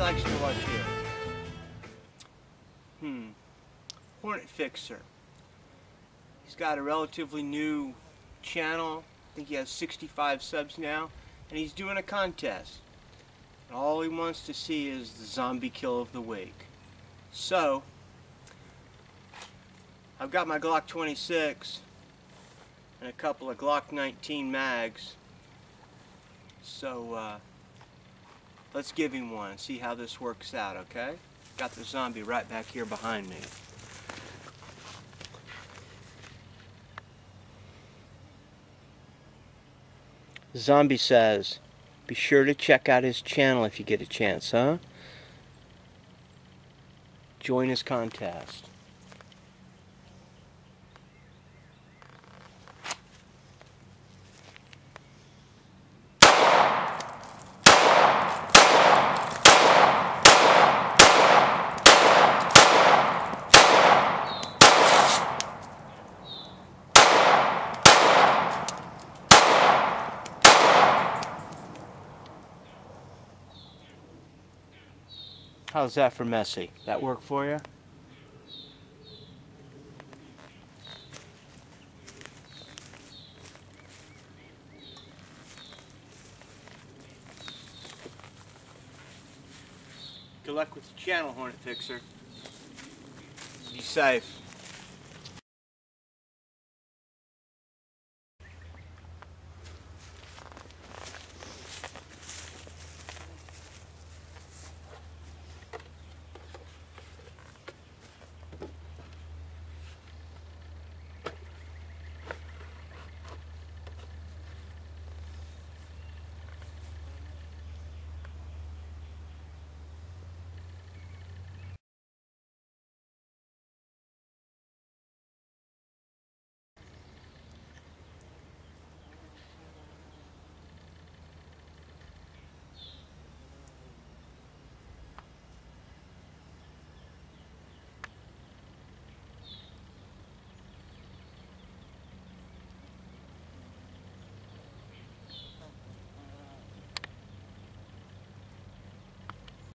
likes to watch here? Hrntfixr. He's got a relatively new channel. I think he has 65 subs now, and he's doing a contest. And all he wants to see is the zombie kill of the week. So, I've got my Glock 26 and a couple of Glock 19 mags. So, let's give him one and see how this works out, okay? Got the zombie right back here behind me. The zombie says, be sure to check out his channel if you get a chance, huh? Join his contest. How's that for messy? That work for you? Good luck with the channel, Hrntfixr. Be safe.